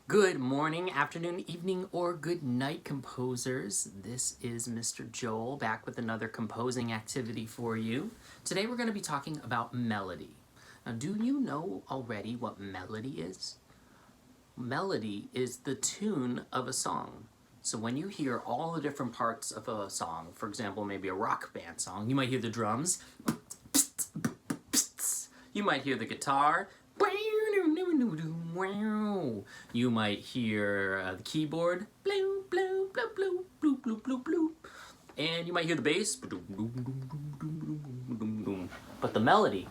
Good morning, afternoon, evening, or good night, composers. This is Mr. Joel back with another composing activity for you. Today we're going to be talking about melody. Now, do you know already what melody is? Melody is the tune of a song. So when you hear all the different parts of a song, for example, maybe a rock band song, you might hear the drums, you might hear the guitar, you might hear the keyboard, and you might hear the bass, but the melody,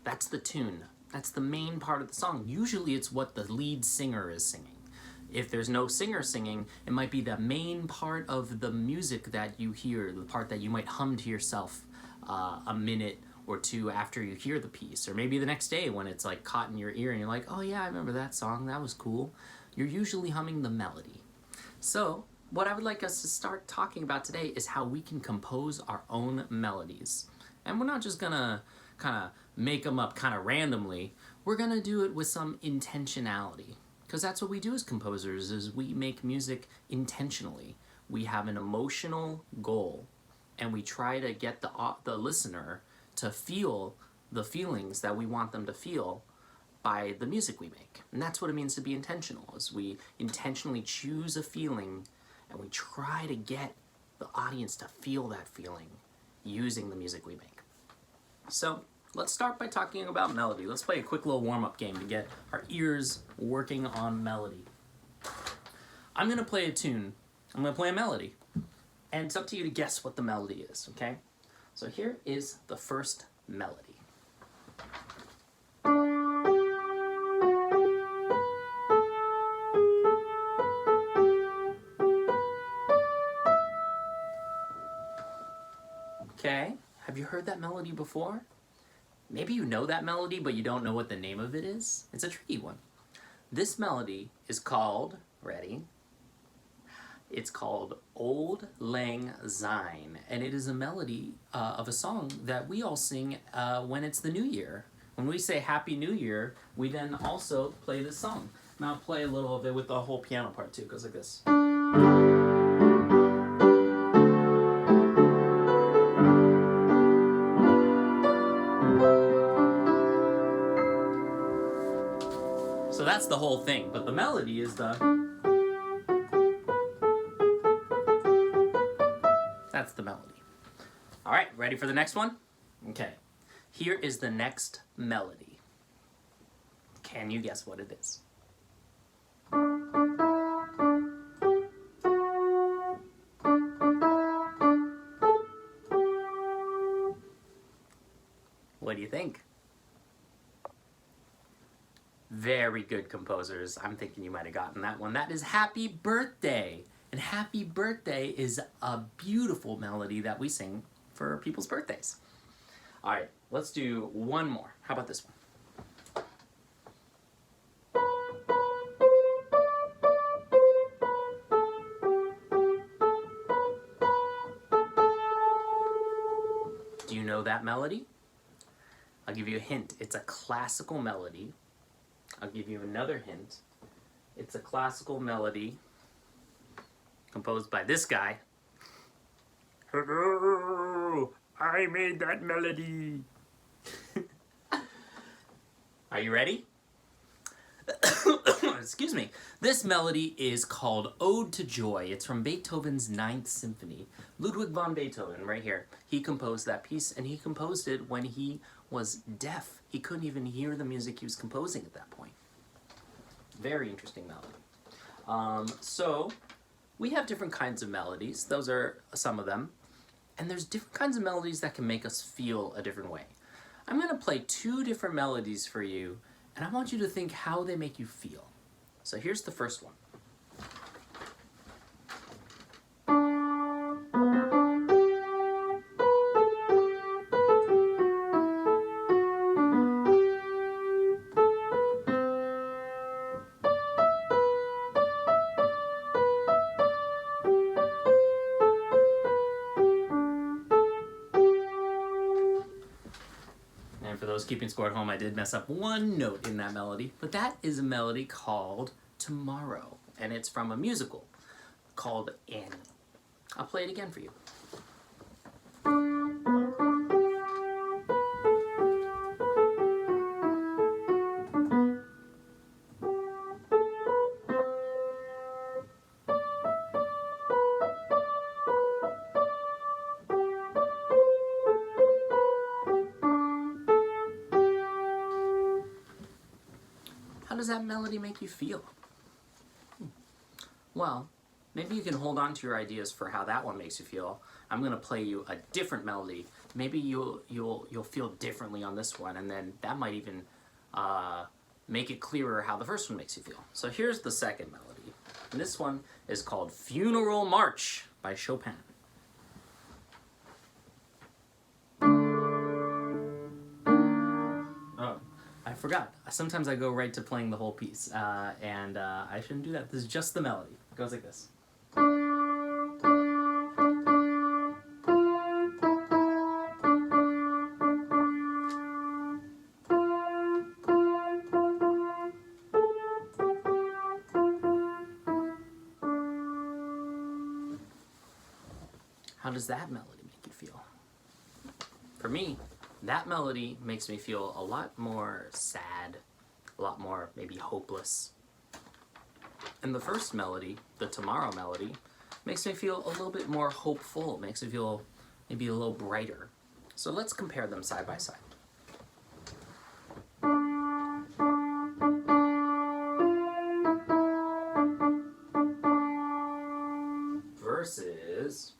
that's the tune. That's the main part of the song. Usually it's what the lead singer is singing. If there's no singer singing, it might be the main part of the music that you hear, the part that you might hum to yourself a minute or two after you hear the piece, or maybe the next day when it's like caught in your ear and you're like, oh yeah, I remember that song, that was cool. You're usually humming the melody. So what I would like us to start talking about today is how we can compose our own melodies. And we're not just gonna kind of make them up kind of randomly. We're gonna do it with some intentionality, because that's what we do as composers, is we make music intentionally. We have an emotional goal and we try to get the listener to feel the feelings that we want them to feel by the music we make. And that's what it means to be intentional, is we intentionally choose a feeling and we try to get the audience to feel that feeling using the music we make. So let's start by talking about melody. Let's play a quick little warm-up game to get our ears working on melody. I'm gonna play a tune. I'm gonna play a melody. And it's up to you to guess what the melody is, okay? So here is the first melody. Okay, have you heard that melody before? Maybe you know that melody, but you don't know what the name of it is. It's a tricky one. This melody is called, ready? It's called Auld Lang Syne, and it is a melody of a song that we all sing when it's the New Year. When we say Happy New Year, we then also play this song. And I'll play a little of it with the whole piano part too. It goes like this. So that's the whole thing, but the melody is the... That's the melody. All right, ready for the next one? Okay, here is the next melody. Can you guess what it is? What do you think? Very good, composers. I'm thinking you might have gotten that one. That is Happy Birthday. And Happy Birthday is a beautiful melody that we sing for people's birthdays. All right, let's do one more. How about this one? Do you know that melody? I'll give you a hint. It's a classical melody. I'll give you another hint. It's a classical melody composed by this guy. Hello, I made that melody. Are you ready? Excuse me. This melody is called Ode to Joy. It's from Beethoven's Ninth Symphony. Ludwig van Beethoven, right here. He composed that piece, and he composed it when he was deaf. He couldn't even hear the music he was composing at that point. Very interesting melody. So we have different kinds of melodies. Those are some of them. And there's different kinds of melodies that can make us feel a different way. I'm going to play two different melodies for you, and I want you to think how they make you feel. So here's the first one. And for those keeping score at home, I did mess up one note in that melody, but that is a melody called Tomorrow, and it's from a musical called Annie. I'll play it again for you. How does that melody make you feel? Well, maybe you can hold on to your ideas for how that one makes you feel. I'm going to play you a different melody. Maybe you'll feel differently on this one, and then that might even make it clearer how the first one makes you feel. So here's the second melody. And this one is called Funeral March by Chopin. I forgot. Sometimes I go right to playing the whole piece, and I shouldn't do that. This is just the melody. It goes like this. How does that melody make you feel? For me, that melody makes me feel a lot more sad, a lot more maybe hopeless. And the first melody, the Tomorrow melody, makes me feel a little bit more hopeful. It makes me feel maybe a little brighter. So let's compare them side by side. Versus...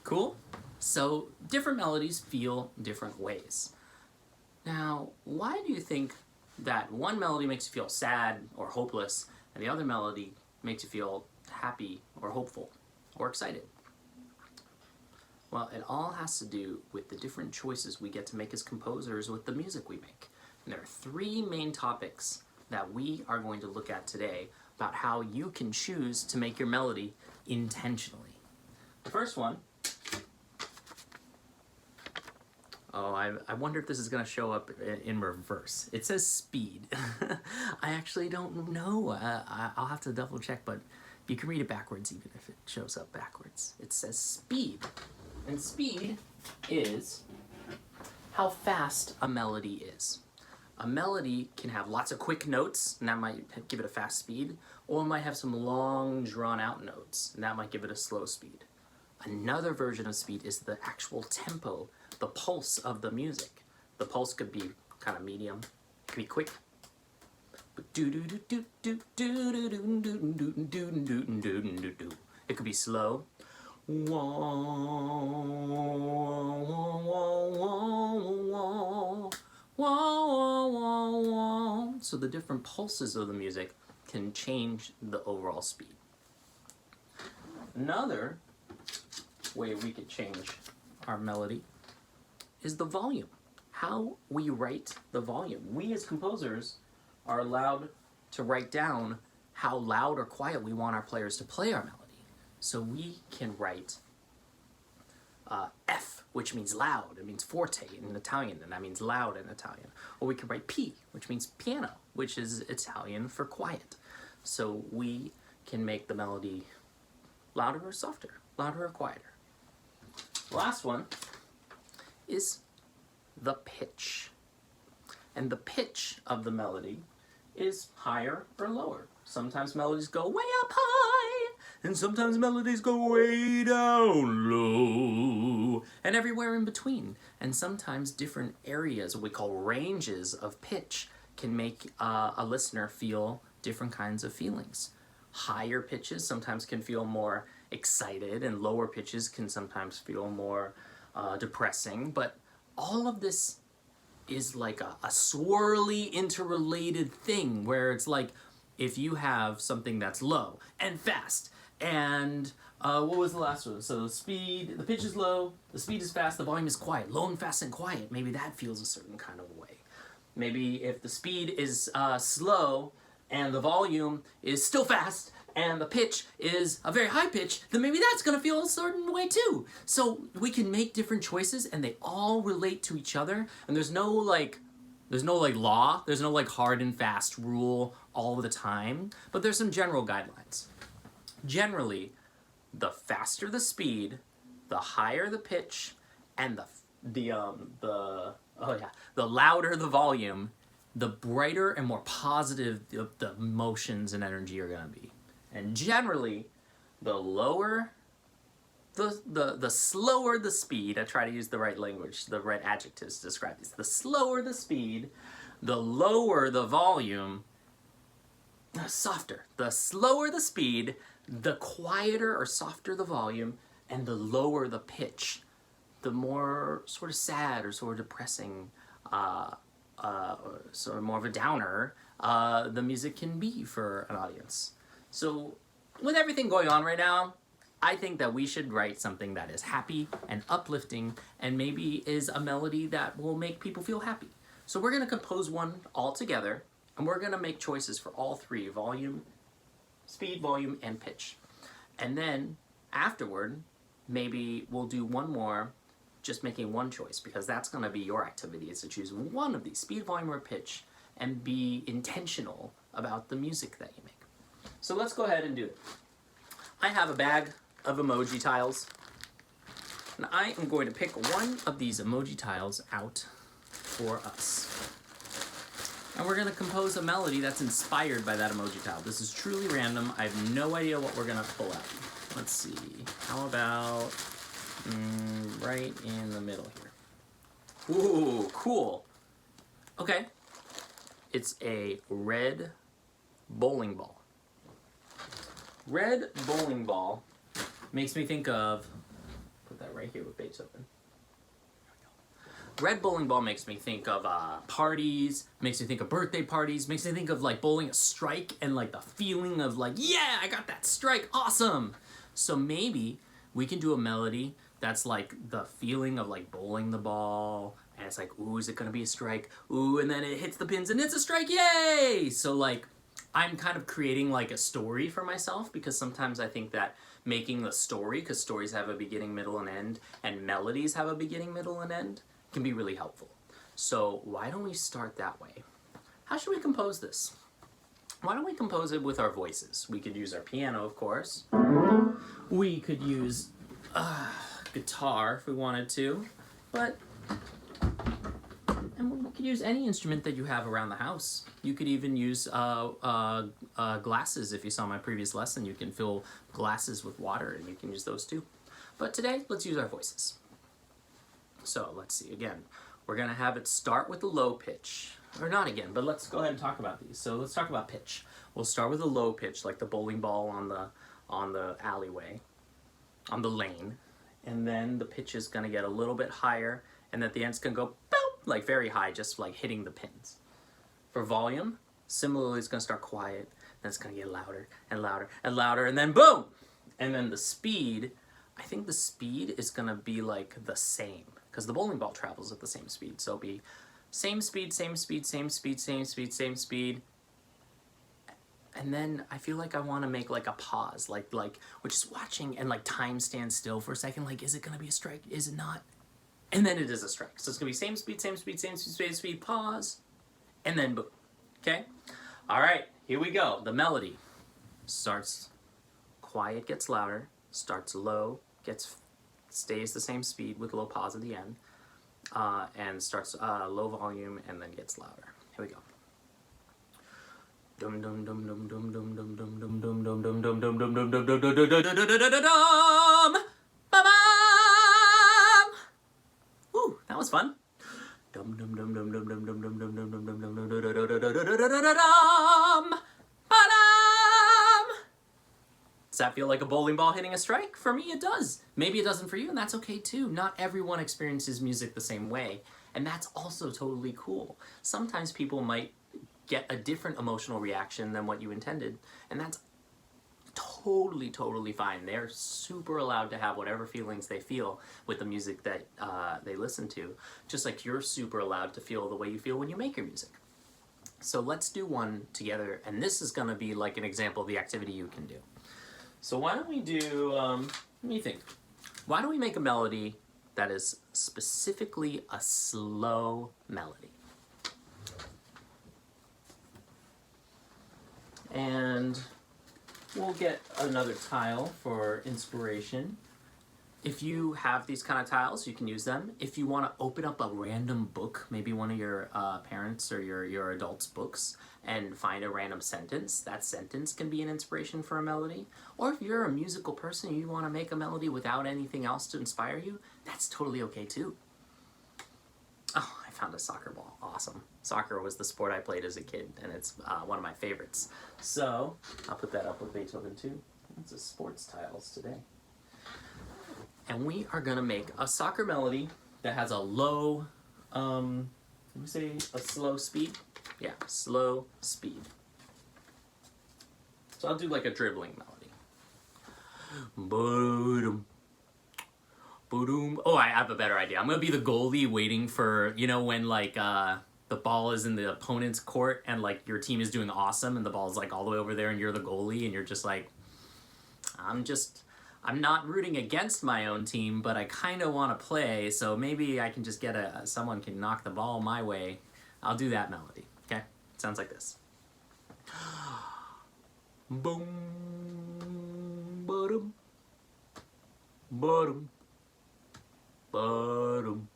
Cool? So different melodies feel different ways. Now, why do you think that one melody makes you feel sad or hopeless and the other melody makes you feel happy or hopeful or excited? Well, it all has to do with the different choices we get to make as composers with the music we make. And there are three main topics that we are going to look at today about how you can choose to make your melody intentionally. The first one, I wonder if this is going to show up in reverse. It says speed. I actually don't know. I'll have to double check, but you can read it backwards even if it shows up backwards. It says speed. And speed is how fast a melody is. A melody can have lots of quick notes, and that might give it a fast speed, or it might have some long, drawn-out notes, and that might give it a slow speed. Another version of speed is the actual tempo, the pulse of the music. The pulse could be kind of medium, it could be quick. It could be slow. So the different pulses of the music can change the overall speed. Another way we could change our melody is the volume. How we write the volume. We as composers are allowed to write down how loud or quiet we want our players to play our melody. So we can write F, which means loud. It means forte in Italian, and that means loud in Italian. Or we can write P, which means piano, which is Italian for quiet. So we can make the melody louder or softer, louder or quieter. The last one is the pitch. And the pitch of the melody is higher or lower. Sometimes melodies go way up high, and sometimes melodies go way down low, and everywhere in between. And sometimes different areas, what we call ranges of pitch, can make a listener feel different kinds of feelings. Higher pitches sometimes can feel more excited, and lower pitches can sometimes feel more depressing, but all of this is like a swirly interrelated thing where it's like if you have something that's low and fast and what was the last one? So speed, the pitch is low, the speed is fast, the volume is quiet. Low and fast and quiet, maybe that feels a certain kind of way. Maybe if the speed is slow and the volume is still fast, and the pitch is a very high pitch, then maybe that's gonna feel a certain way too. So we can make different choices and they all relate to each other, and there's no like law, there's no like hard and fast rule all the time, but there's some general guidelines. Generally, the faster the speed, the higher the pitch, and the louder the volume, the brighter and more positive the emotions and energy are gonna be. And generally, the lower, the slower the speed, I try to use the right language, the right adjectives to describe this. The slower the speed, the lower the volume, softer. The slower the speed, the quieter or softer the volume, and the lower the pitch, the more sort of sad or sort of depressing, sort of more of a downer, the music can be for an audience. So with everything going on right now, I think that we should write something that is happy and uplifting and maybe is a melody that will make people feel happy. So we're going to compose one all together, and we're going to make choices for all three: volume, speed, volume, and pitch. And then afterward, maybe we'll do one more, just making one choice, because that's going to be your activity, is to choose one of these, speed, volume, or pitch, and be intentional about the music that you make. So let's go ahead and do it. I have a bag of emoji tiles, and I am going to pick one of these emoji tiles out for us. And we're going to compose a melody that's inspired by that emoji tile. This is truly random. I have no idea what we're going to pull out. Let's see. How about right in the middle here? Ooh, cool. Okay. It's a red bowling ball. Red bowling ball makes me think of, put that right here with base open. Red bowling ball makes me think of parties, makes me think of birthday parties, makes me think of like bowling a strike and like the feeling of like, yeah, I got that strike, awesome. So maybe we can do a melody that's like the feeling of like bowling the ball, and it's like, ooh, is it gonna be a strike? Ooh, and then it hits the pins and it's a strike, yay! So like, I'm kind of creating like a story for myself, because sometimes I think that making the story, because stories have a beginning, middle, and end, and melodies have a beginning, middle, and end, can be really helpful. So why don't we start that way? How should we compose this? Why don't we compose it with our voices? We could use our piano, of course. We could use guitar if we wanted to, and we could use any instrument that you have around the house. You could even use glasses. If you saw my previous lesson, you can fill glasses with water, and you can use those too. But today, let's use our voices. So let's see, again, we're gonna have it start with a low pitch. Or not again, but let's go ahead and talk about these. So let's talk about pitch. We'll start with a low pitch, like the bowling ball on the alleyway, on the lane. And then the pitch is gonna get a little bit higher, and at the end it's gonna go boop, like very high, just like hitting the pins. For volume, similarly, it's gonna start quiet, then it's gonna get louder and louder and louder, and then boom! And then the speed, I think the speed is gonna be like the same, because the bowling ball travels at the same speed. So it'll be same speed, same speed, same speed, same speed, same speed. And then I feel like I want to make like a pause, like we're just watching and like time stands still for a second. Like, is it going to be a strike? Is it not? And then it is a strike. So it's going to be same speed, same speed, same speed, same speed, pause, and then boom. Okay? All right, here we go. The melody starts quiet, gets louder, starts low, stays the same speed with a little pause at the end, and starts low volume and then gets louder. Here we go. Dum dum dum dum dum dum dum dum dum dum dum dum dum dum dum dum dum dum dum dum. Ooh, that was fun. Dum dum dum dum dum dum dum dum dum dum dum dum dum dum. Does that feel like a bowling ball hitting a strike? For me, it does. Maybe it doesn't for you, and that's okay too. Not everyone experiences music the same way, and that's also totally cool. Sometimes people might get a different emotional reaction than what you intended, and that's totally, totally fine. They're super allowed to have whatever feelings they feel with the music that they listen to, just like you're super allowed to feel the way you feel when you make your music. So let's do one together, and this is gonna be like an example of the activity you can do. So why don't we do, let me think. Why don't we make a melody that is specifically a slow melody? And we'll get another tile for inspiration. If you have these kind of tiles, you can use them. If you want to open up a random book, maybe one of your parents or your adults' books, and find a random sentence, that sentence can be an inspiration for a melody. Or if you're a musical person and you want to make a melody without anything else to inspire you, that's totally okay too. Oh, I found a soccer ball. Awesome. Soccer was the sport I played as a kid, and it's one of my favorites. So I'll put that up with Beethoven too. It's a sports tiles today. And we are gonna make a soccer melody that has a low, let me say a slow speed. Yeah, slow speed. So I'll do like a dribbling melody. Ba-dum, ba-dum. Oh, I have a better idea. I'm gonna be the goalie waiting for, you know, when like the ball is in the opponent's court and like your team is doing awesome and the ball's like all the way over there and you're the goalie and you're just like, I'm not rooting against my own team, but I kind of want to play, so maybe I can just get someone can knock the ball my way. I'll do that melody, okay? Sounds like this. Boom, ba-dum, ba-dum, ba-dum,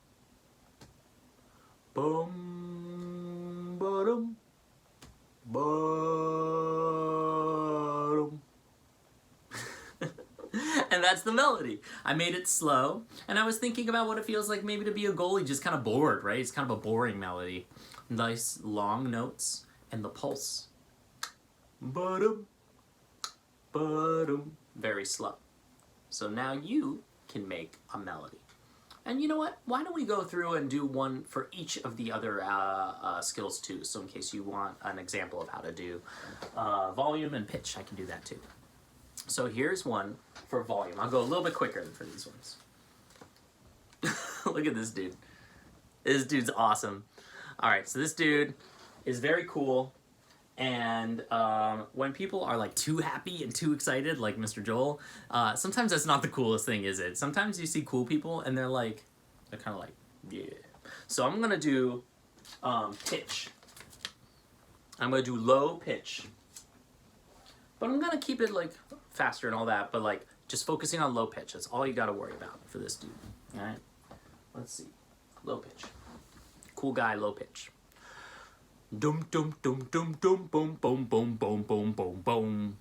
boom, ba-dum, ba-dum. And that's the melody. I made it slow, and I was thinking about what it feels like maybe to be a goalie, just kind of bored, right? It's kind of a boring melody. Nice long notes, and the pulse. Ba-dum, ba-dum. Very slow. So now you can make a melody. And you know what? Why don't we go through and do one for each of the other skills too, so in case you want an example of how to do volume and pitch, I can do that too. So here's one for volume. I'll go a little bit quicker than for these ones. Look at this dude. This dude's awesome. All right, so this dude is very cool. And when people are like too happy and too excited, like Mr. Joel, sometimes that's not the coolest thing, is it? Sometimes you see cool people and they're kind of like, yeah. So I'm gonna do pitch. I'm gonna do low pitch. But I'm gonna keep it like faster and all that, but like just focusing on low pitch. That's all you gotta worry about for this dude. All right, let's see. Low pitch. Cool guy, low pitch. Dum dum dum dum dum boom boom boom boom boom boom boom.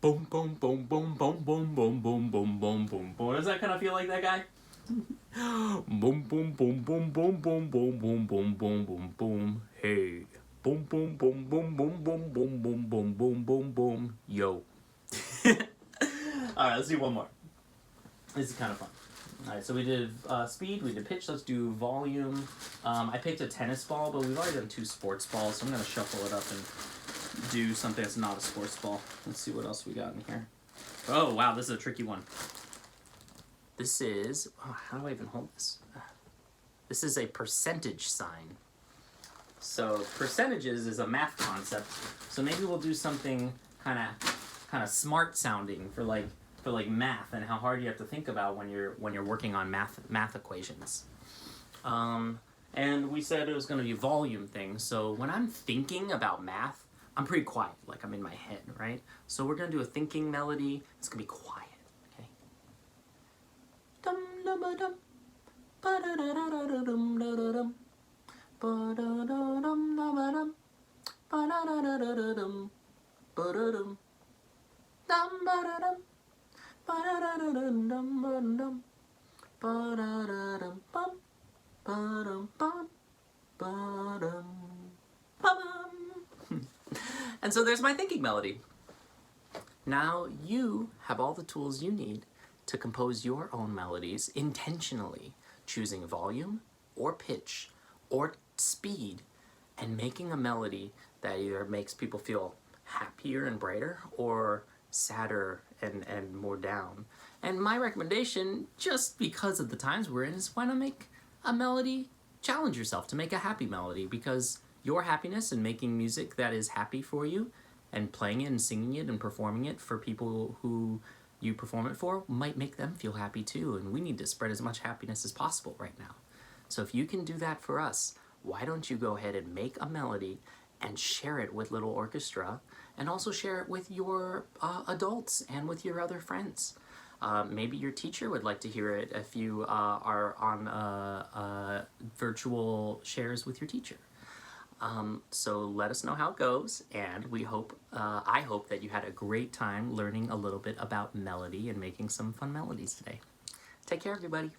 Boom boom boom boom boom boom boom boom boom boom boom boom. Does that kind of feel like that guy? Boom boom boom boom boom boom boom boom boom boom boom boom. Hey. Boom boom boom boom boom boom boom boom boom boom boom boom. Yo. Alright, let's do one more. This is kind of fun. Alright, so we did speed, we did pitch, let's do volume. I picked a tennis ball, but we've already done 2 sports balls, so I'm going to shuffle it up and do something that's not a sports ball. Let's see what else we got in here. Oh, wow, this is a tricky one. This is, oh, how do I even hold this? This is a percentage sign. So percentages is a math concept. So maybe we'll do something kind of smart sounding for like math and how hard you have to think about when you're working on math equations. And we said it was going to be volume thing. So when I'm thinking about math, I'm pretty quiet, like I'm in my head, right? So we're going to do a thinking melody. It's going to be quiet, okay? Dum dum dum ba da da da da dum da da dum. Ba-da-da-dum, da-ba-dum, ba-da-da-da-da-dum, ba-da-dum, dum, ba-da-dum, ba-da-da-da-dum, ba-da-dum, ba-da-da-dum, bum, ba-dum, bum, ba-dum, ba-bum. And so there's my thinking melody. Now you have all the tools you need to compose your own melodies intentionally, choosing volume or pitch or speed, and making a melody that either makes people feel happier and brighter or sadder and more down. And my recommendation, just because of the times we're in, is why not make a melody, challenge yourself to make a happy melody, because your happiness and making music that is happy for you and playing it and singing it and performing it for people who you perform it for might make them feel happy too, and we need to spread as much happiness as possible right now. So if you can do that for us, why don't you go ahead and make a melody and share it with Little Orchestra, and also share it with your adults and with your other friends. Maybe your teacher would like to hear it if you are on virtual shares with your teacher. So let us know how it goes, and we hope, I hope that you had a great time learning a little bit about melody and making some fun melodies today. Take care, everybody.